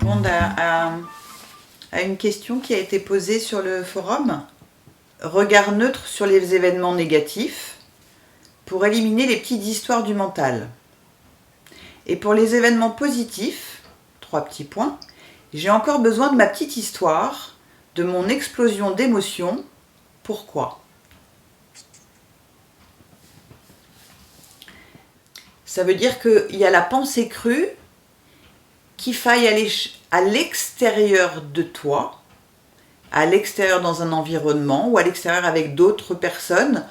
répondre à une question qui a été posée sur le forum. Regard neutre sur les événements négatifs pour éliminer les petites histoires du mental. Et pour les événements positifs, 3 petits points, j'ai encore besoin de ma petite histoire, de mon explosion d'émotions. Pourquoi ? Ça veut dire qu'il y a la pensée crue qu'il faille aller à l'extérieur de toi, à l'extérieur dans un environnement ou à l'extérieur avec d'autres personnes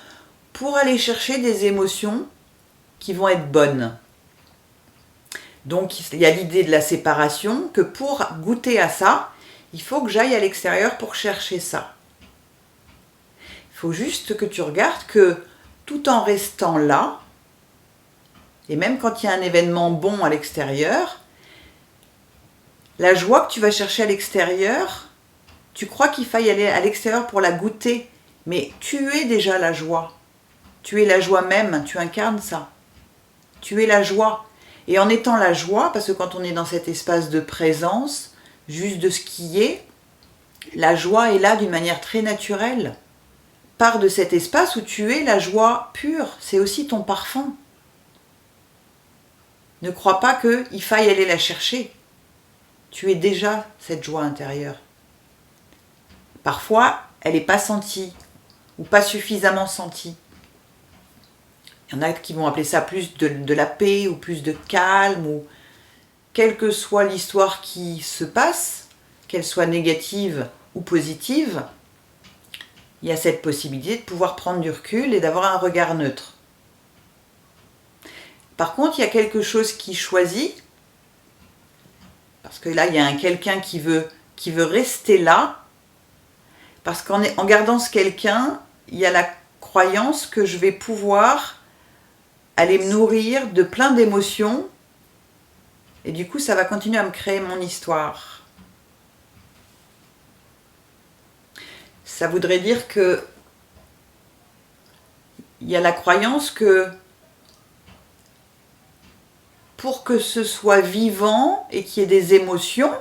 pour aller chercher des émotions qui vont être bonnes. Donc il y a l'idée de la séparation, que pour goûter à ça, il faut que j'aille à l'extérieur pour chercher ça. Il faut juste que tu regardes que tout en restant là, et même quand il y a un événement bon à l'extérieur, la joie que tu vas chercher à l'extérieur, tu crois qu'il faille aller à l'extérieur pour la goûter, mais tu es déjà la joie. Tu es la joie même, tu incarnes ça. Tu es la joie. Et en étant la joie, parce que quand on est dans cet espace de présence, juste de ce qui est, la joie est là d'une manière très naturelle. Part de cet espace où tu es la joie pure, c'est aussi ton parfum. Ne crois pas qu'il faille aller la chercher. Tu es déjà cette joie intérieure. Parfois, elle n'est pas sentie ou pas suffisamment sentie. Il y en a qui vont appeler ça plus de la paix ou plus de calme, ou quelle que soit l'histoire qui se passe, qu'elle soit négative ou positive, il y a cette possibilité de pouvoir prendre du recul et d'avoir un regard neutre. Par contre, il y a quelque chose qui choisit, parce que là, il y a quelqu'un qui veut rester là, parce qu'en gardant ce quelqu'un, il y a la croyance que je vais pouvoir aller me nourrir de plein d'émotions, et du coup, ça va continuer à me créer mon histoire. Ça voudrait dire que il y a la croyance que pour que ce soit vivant et qu'il y ait des émotions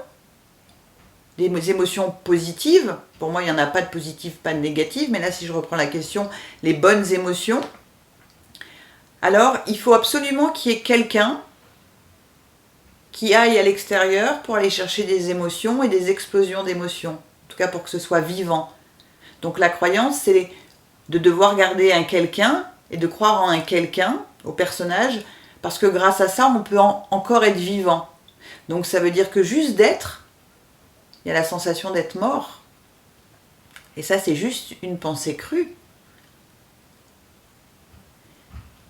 positives, pour moi il n'y en a pas de positives, pas de négatives, mais là si je reprends la question, les bonnes émotions, alors il faut absolument qu'il y ait quelqu'un qui aille à l'extérieur pour aller chercher des émotions et des explosions d'émotions, en tout cas pour que ce soit vivant. Donc la croyance, c'est de devoir garder un quelqu'un et de croire en un quelqu'un, au personnage, parce que grâce à ça, on peut encore être vivant. Donc ça veut dire que juste d'être, il y a la sensation d'être mort. Et ça, c'est juste une pensée crue.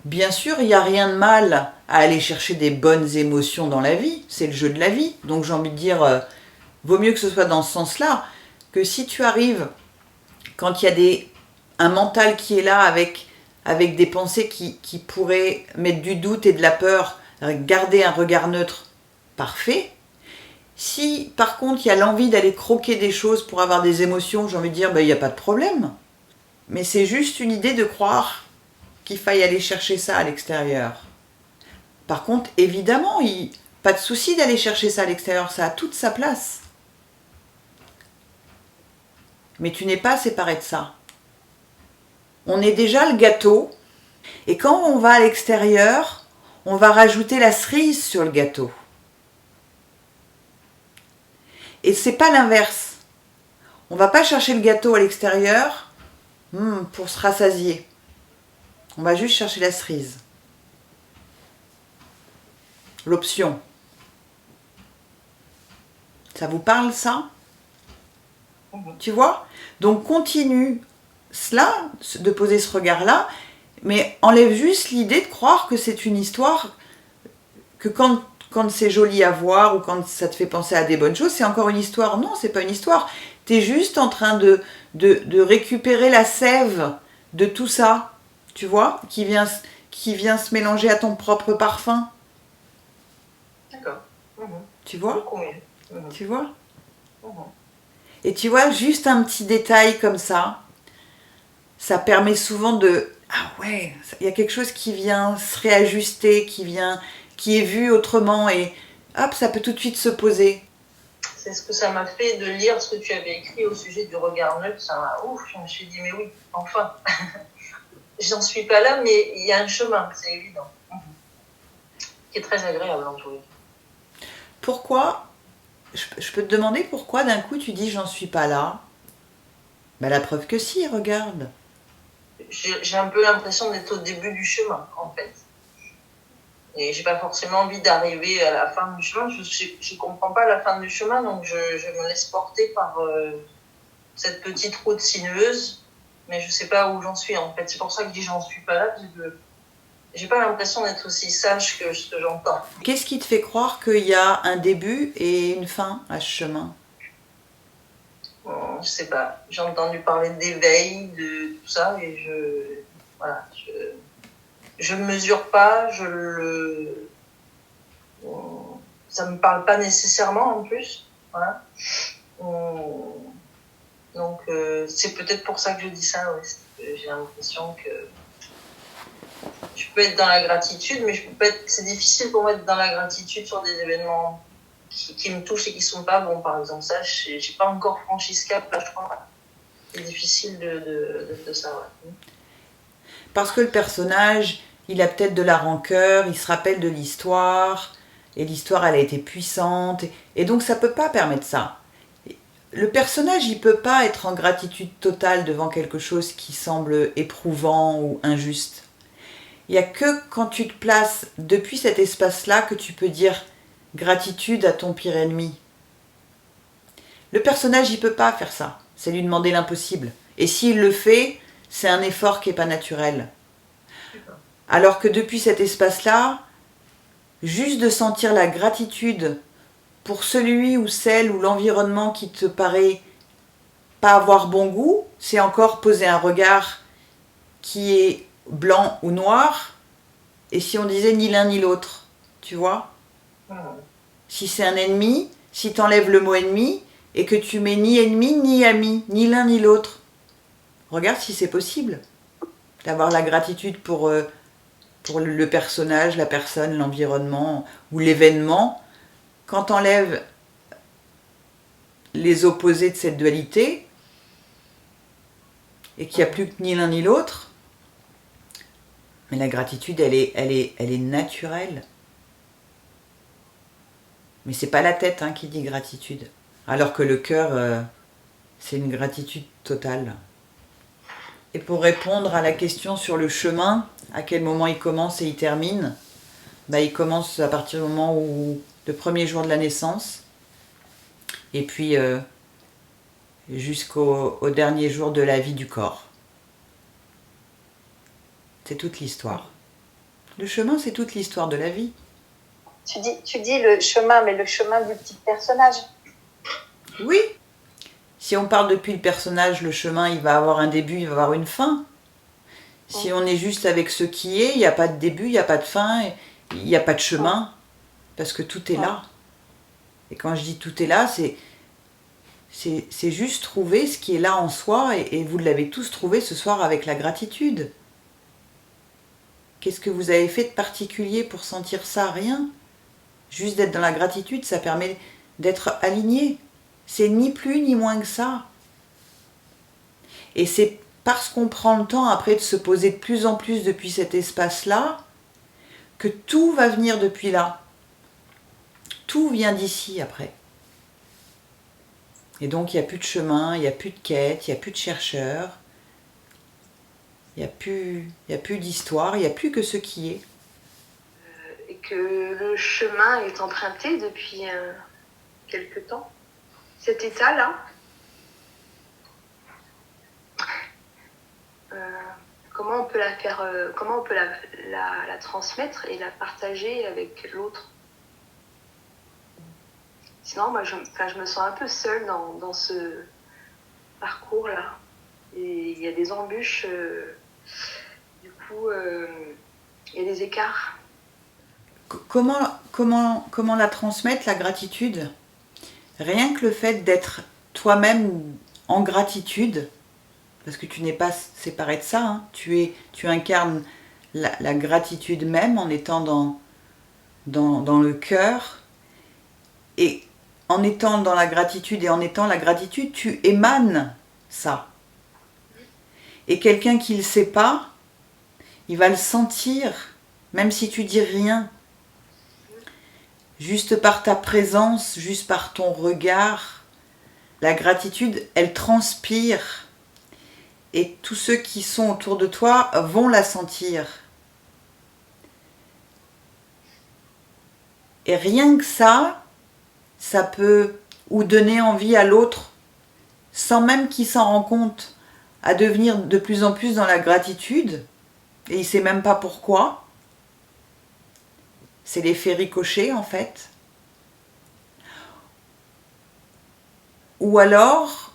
Bien sûr, il n'y a rien de mal à aller chercher des bonnes émotions dans la vie. C'est le jeu de la vie. Donc j'ai envie de dire, vaut mieux que ce soit dans ce sens-là, que si tu arrives, quand il y a un mental qui est là avec des pensées qui pourraient mettre du doute et de la peur, garder un regard neutre, parfait. Si par contre il y a l'envie d'aller croquer des choses pour avoir des émotions, j'ai envie de dire, il n'y a pas de problème. Mais c'est juste une idée de croire qu'il faille aller chercher ça à l'extérieur. Par contre, évidemment, pas de souci d'aller chercher ça à l'extérieur, ça a toute sa place. Mais tu n'es pas séparé de ça. On est déjà le gâteau, et quand on va à l'extérieur, on va rajouter la cerise sur le gâteau. Et c'est pas l'inverse. On va pas chercher le gâteau à l'extérieur pour se rassasier. On va juste chercher la cerise. L'option. Ça vous parle ça ? Tu vois ? Donc continue cela, de poser ce regard-là, mais enlève juste l'idée de croire que c'est une histoire, que quand c'est joli à voir ou quand ça te fait penser à des bonnes choses, c'est encore une histoire. Non, c'est pas une histoire. Tu es juste en train de récupérer la sève de tout ça, tu vois, qui vient se mélanger à ton propre parfum. D'accord. Tu vois ? Tu vois ? Mhm. Et tu vois, juste un petit détail comme ça permet souvent de... Ah ouais, il y a quelque chose qui vient se réajuster, qui est vu autrement, et hop, ça peut tout de suite se poser. c'est ce que ça m'a fait de lire ce que tu avais écrit au sujet du regard neutre. Ça m'a ouf, je me suis dit, mais oui, enfin. J'en suis pas là, mais il y a un chemin, c'est évident. Qui est très agréable en tous les cas. Pourquoi, je peux te demander pourquoi d'un coup tu dis j'en suis pas là? Ben, la preuve que si, regarde. J'ai un peu l'impression d'être au début du chemin, en fait. Et j'ai pas forcément envie d'arriver à la fin du chemin. Je comprends pas la fin du chemin, donc je me laisse porter par cette petite route sinueuse, mais je sais pas où j'en suis, en fait. C'est pour ça que je dis j'en suis pas là, parce que j'ai pas l'impression d'être aussi sage que ce que j'entends. Qu'est-ce qui te fait croire qu'il y a un début et une fin à ce chemin? Je sais pas. J'ai entendu parler d'éveil, de tout ça, et je le mesure pas, ça me parle pas nécessairement en plus. Voilà. Donc c'est peut-être pour ça que je dis ça. Ouais. J'ai l'impression que je peux être dans la gratitude, mais c'est difficile pour moi d'être dans la gratitude sur des événements qui me touchent et qui sont pas bons. Par exemple, ça, j'ai pas encore franchi ce cap là, je crois. C'est difficile de ça. Ouais. Parce que le personnage, il a peut-être de la rancœur, il se rappelle de l'histoire, et l'histoire, elle a été puissante, et donc ça peut pas permettre ça. Le personnage, il peut pas être en gratitude totale devant quelque chose qui semble éprouvant ou injuste. Il n'y a que quand tu te places depuis cet espace-là que tu peux dire gratitude à ton pire ennemi. Le personnage, il peut pas faire ça. C'est lui demander l'impossible. Et s'il le fait, c'est un effort qui n'est pas naturel. Alors que depuis cet espace-là, juste de sentir la gratitude pour celui ou celle ou l'environnement qui te paraît pas avoir bon goût, c'est encore poser un regard qui est blanc ou noir, et si on disait ni l'un ni l'autre, tu vois? Si c'est un ennemi, si t'enlèves le mot ennemi, et que tu mets ni ennemi ni ami, ni l'un ni l'autre, regarde si c'est possible d'avoir la gratitude pour le personnage, la personne, l'environnement ou l'événement. Quand t'enlèves les opposés de cette dualité, et qu'il n'y a plus que ni l'un ni l'autre, mais la gratitude, elle est naturelle. Mais c'est pas la tête qui dit gratitude. Alors que le cœur, c'est une gratitude totale. Et pour répondre à la question sur le chemin, à quel moment il commence et il termine, il commence à partir du moment où le premier jour de la naissance, et puis jusqu'au dernier jour de la vie du corps. C'est toute l'histoire. Le chemin, c'est toute l'histoire de la vie. Tu dis le chemin, mais le chemin du petit personnage. Oui. Si on parle depuis le personnage, le chemin, il va avoir un début, il va avoir une fin. Si on est juste avec ce qui est, il n'y a pas de début, il n'y a pas de fin, il n'y a pas de chemin, parce que tout est là. Et quand je dis tout est là, c'est juste trouver ce qui est là en soi, et vous l'avez tous trouvé ce soir avec la gratitude. Qu'est-ce que vous avez fait de particulier pour sentir ça? Rien. Juste d'être dans la gratitude, ça permet d'être aligné. C'est ni plus ni moins que ça. Et c'est parce qu'on prend le temps après de se poser de plus en plus depuis cet espace-là, que tout va venir depuis là. Tout vient d'ici après. Et donc il n'y a plus de chemin, il n'y a plus de quête, il n'y a plus de chercheurs, il n'y a plus d'histoire, il n'y a plus que ce qui est. Et que le chemin est emprunté depuis quelque temps. Cet état-là, comment on peut la faire, comment on peut la transmettre et la partager avec l'autre. Sinon, moi, je me sens un peu seule dans ce parcours-là. Et il y a des embûches, du coup, il y a des écarts. Comment la transmettre, la gratitude? Rien que le fait d'être toi-même en gratitude, parce que tu n'es pas séparé de ça, tu incarnes la gratitude même en étant dans le cœur. Et en étant dans la gratitude et en étant la gratitude, tu émanes ça. Et quelqu'un qui ne le sait pas, il va le sentir, même si tu dis rien. Juste par ta présence, juste par ton regard, la gratitude, elle transpire. Et tous ceux qui sont autour de toi vont la sentir. Et rien que ça peut ou donner envie à l'autre, sans même qu'il s'en rende compte, à devenir de plus en plus dans la gratitude, et il ne sait même pas pourquoi. C'est l'effet ricochet en fait. Ou alors,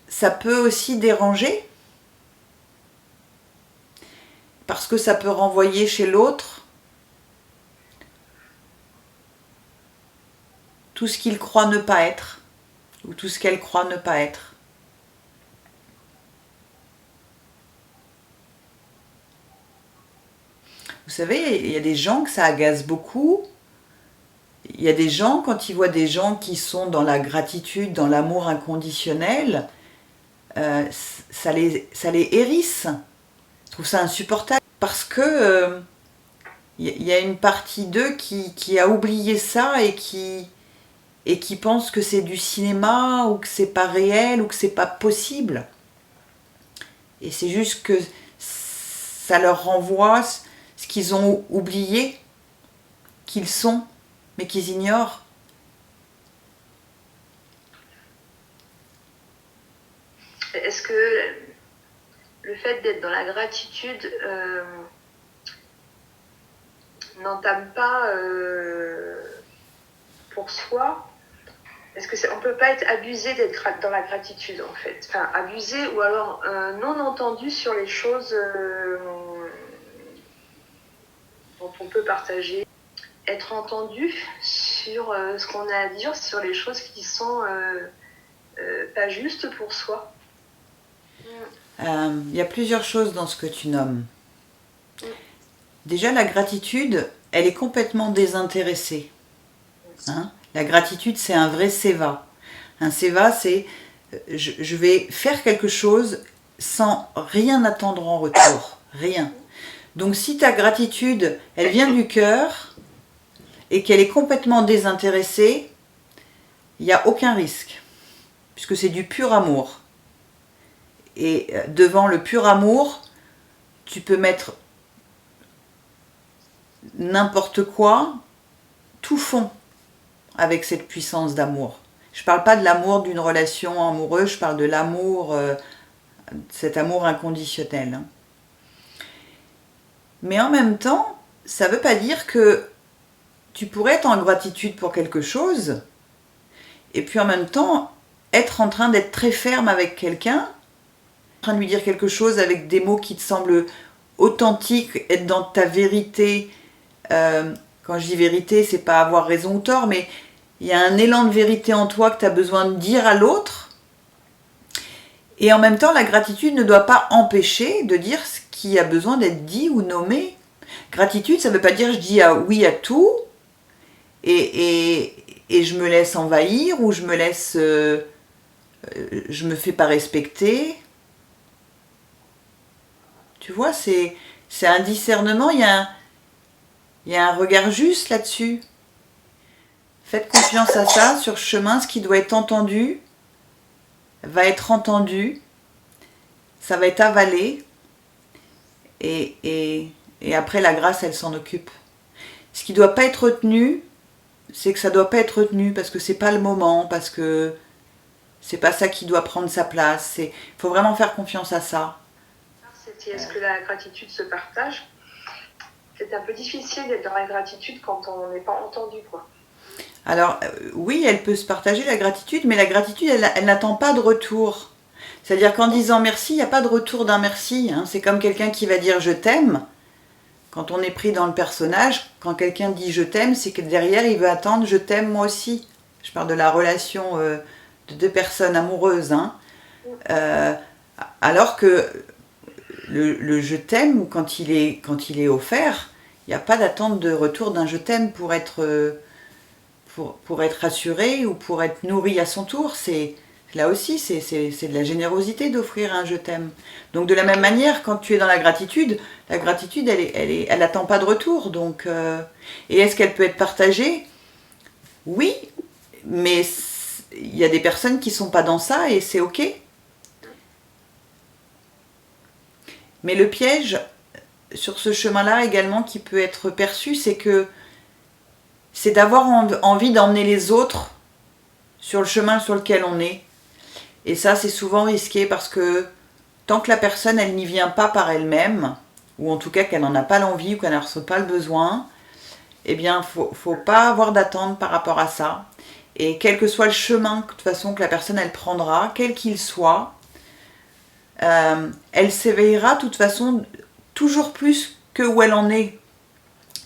ça peut aussi déranger, parce que ça peut renvoyer chez l'autre tout ce qu'il croit ne pas être, ou tout ce qu'elle croit ne pas être. Vous savez, il y a des gens que ça agace beaucoup. Il y a des gens, quand ils voient des gens qui sont dans la gratitude, dans l'amour inconditionnel, ça les hérisse. Je trouve ça insupportable. Parce que y a une partie d'eux qui a oublié ça et qui pense que c'est du cinéma, ou que c'est pas réel, ou que c'est pas possible. Et c'est juste que ça leur renvoie ce qu'ils ont oublié, qu'ils sont, mais qu'ils ignorent. Est-ce que le fait d'être dans la gratitude n'entame pas pour soi? Est-ce que on peut pas être abusé d'être dans la gratitude en fait? Enfin, abusé ou alors non entendu sur les choses dont on peut partager. Être entendu sur ce qu'on a à dire, sur les choses qui sont pas justes pour soi. Y a plusieurs choses dans ce que tu nommes. Déjà, la gratitude, elle est complètement désintéressée. Hein? La gratitude, c'est un vrai seva. Un seva, c'est je vais faire quelque chose sans rien attendre en retour. Rien. Donc si ta gratitude, elle vient du cœur et qu'elle est complètement désintéressée, il n'y a aucun risque. Puisque c'est du pur amour. Et devant le pur amour, tu peux mettre n'importe quoi, tout fond avec cette puissance d'amour. Je ne parle pas de l'amour d'une relation amoureuse, je parle de l'amour, cet amour inconditionnel. Mais en même temps, ça ne veut pas dire que tu pourrais être en gratitude pour quelque chose, et puis en même temps, être en train d'être très ferme avec quelqu'un, en train de lui dire quelque chose avec des mots qui te semblent authentiques, être dans ta vérité. Quand je dis vérité, c'est pas avoir raison ou tort, mais il y a un élan de vérité en toi que tu as besoin de dire à l'autre. Et en même temps, la gratitude ne doit pas empêcher de dire ce qui a besoin d'être dit ou nommé. Gratitude, ça ne veut pas dire je dis oui à tout et je me laisse envahir ou je me fais pas respecter. Tu vois, c'est un discernement, il y a un regard juste là-dessus. Faites confiance à ça, sur ce chemin, ce qui doit être entendu va être entendu, ça va être avalé, et après la grâce, elle s'en occupe. Ce qui ne doit pas être retenu, c'est que ça ne doit pas être retenu, parce que c'est pas le moment, parce que c'est pas ça qui doit prendre sa place. Il faut vraiment faire confiance à ça. Est-ce que la gratitude se partage? C'est un peu difficile d'être dans la gratitude quand on n'est pas entendu, quoi. Alors, oui, elle peut se partager, la gratitude, mais la gratitude, elle n'attend pas de retour. C'est-à-dire qu'en disant merci, il n'y a pas de retour d'un merci. Hein. C'est comme quelqu'un qui va dire « je t'aime ». Quand on est pris dans le personnage, quand quelqu'un dit « je t'aime », c'est que derrière, il veut attendre « je t'aime moi aussi ». Je parle de la relation de deux personnes amoureuses. Hein. Alors que le « je t'aime », quand il est offert, il n'y a pas d'attente de retour d'un « je t'aime » pour être... pour être rassuré ou pour être nourri à son tour. Là aussi, c'est de la générosité d'offrir un je t'aime. Donc de la même manière, quand tu es dans la gratitude, elle n'attend pas de retour. Donc, et est-ce qu'elle peut être partagée? Oui, mais il y a des personnes qui ne sont pas dans ça et c'est ok. Mais le piège sur ce chemin-là également qui peut être perçu, c'est d'avoir envie d'emmener les autres sur le chemin sur lequel on est. Et ça, c'est souvent risqué parce que tant que la personne, elle n'y vient pas par elle-même, ou en tout cas qu'elle n'en a pas l'envie ou qu'elle n'en ressent pas le besoin, eh bien, faut pas avoir d'attente par rapport à ça. Et quel que soit le chemin, de toute façon, que la personne, elle prendra, quel qu'il soit, elle s'éveillera, de toute façon, toujours plus que où elle en est.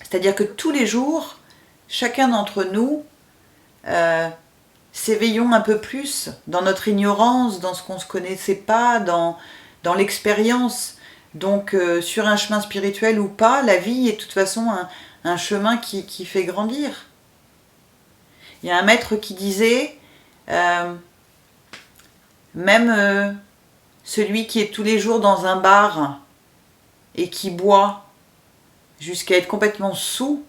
C'est-à-dire que tous les jours, chacun d'entre nous, s'éveillons un peu plus dans notre ignorance, dans ce qu'on ne se connaissait pas, dans l'expérience. Donc, sur un chemin spirituel ou pas, la vie est de toute façon un chemin qui fait grandir. Il y a un maître qui disait, même celui qui est tous les jours dans un bar et qui boit jusqu'à être complètement saoul,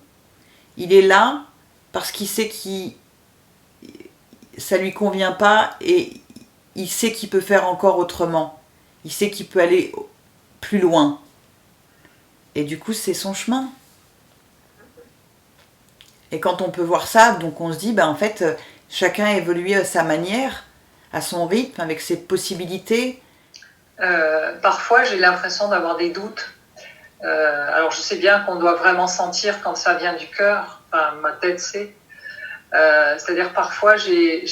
il est là parce qu'il sait que ça lui convient pas et il sait qu'il peut faire encore autrement. Il sait qu'il peut aller plus loin. Et du coup, c'est son chemin. Et quand on peut voir ça, donc on se dit, en fait, chacun évolue à sa manière, à son rythme, avec ses possibilités. Parfois, j'ai l'impression d'avoir des doutes. Alors, je sais bien qu'on doit vraiment sentir quand ça vient du cœur. Enfin, ma tête sait. C'est-à-dire parfois j'ai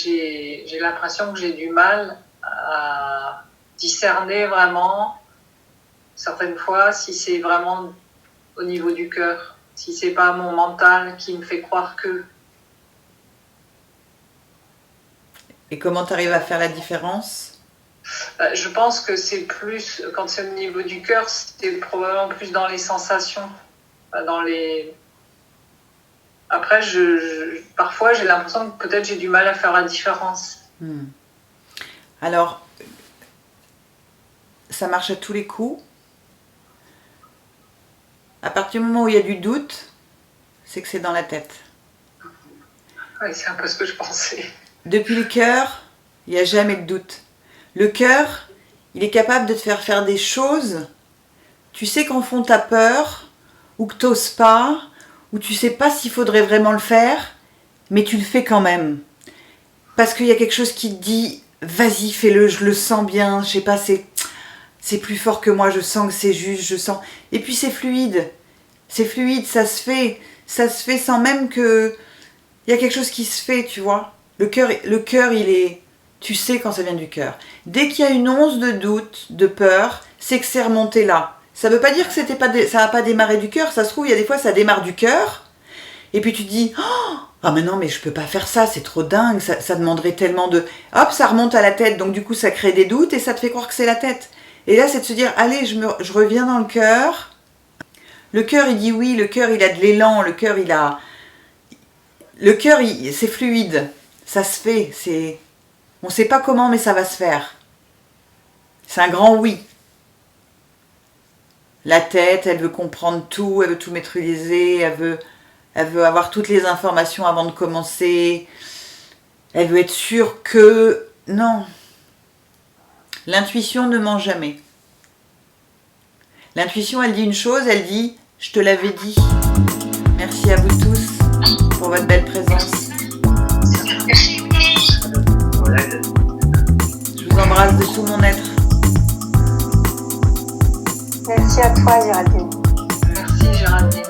l'impression que j'ai du mal à discerner vraiment certaines fois si c'est vraiment au niveau du cœur, si c'est pas mon mental qui me fait croire que. Et comment tu arrives à faire la différence? Je pense que c'est plus, quand c'est au niveau du cœur, c'est probablement plus dans les sensations, dans les... Après, parfois, j'ai l'impression que peut-être j'ai du mal à faire la différence. Alors, ça marche à tous les coups. À partir du moment où il y a du doute, c'est que c'est dans la tête. Oui, c'est un peu ce que je pensais. Depuis le cœur, il n'y a jamais de doute. Le cœur, il est capable de te faire des choses. Tu sais qu'en fond, tu as peur, ou que tu n'oses pas, où tu sais pas s'il faudrait vraiment le faire, mais tu le fais quand même. Parce qu'il y a quelque chose qui te dit, vas-y, fais-le, je le sens bien, je sais pas, c'est plus fort que moi, je sens que c'est juste, je sens... Et puis c'est fluide, ça se fait sans même que... Il y a quelque chose qui se fait, tu vois. Le cœur, il est... Tu sais quand ça vient du cœur. Dès qu'il y a une once de doute, de peur, c'est que c'est remonté là. Ça veut pas dire que ça n'a pas démarré du cœur. Ça se trouve, il y a des fois, ça démarre du cœur. Et puis tu te dis, ah mais non, mais je peux pas faire ça, c'est trop dingue. Ça demanderait tellement de... Hop, ça remonte à la tête. Donc du coup, ça crée des doutes et ça te fait croire que c'est la tête. Et là, c'est de se dire, allez, je reviens dans le cœur. Le cœur, il dit oui. Le cœur, il a de l'élan. Le cœur, c'est fluide. Ça se fait. On sait pas comment, mais ça va se faire. C'est un grand oui. La tête, elle veut comprendre tout, elle veut tout maîtriser, elle veut avoir toutes les informations avant de commencer. Elle veut être sûre que... Non. L'intuition ne ment jamais. L'intuition, elle dit une chose, elle dit « Je te l'avais dit ». Merci à vous tous pour votre belle présence. Je vous embrasse de tout mon être. Merci à toi, Géraldine. Merci, Géraldine.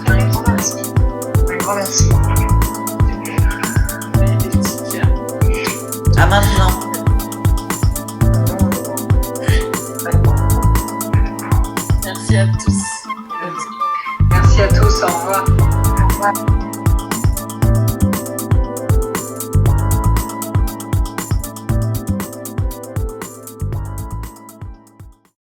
Un grand merci. Un grand merci. À maintenant. Merci à tous. Merci à tous, au revoir. Au revoir.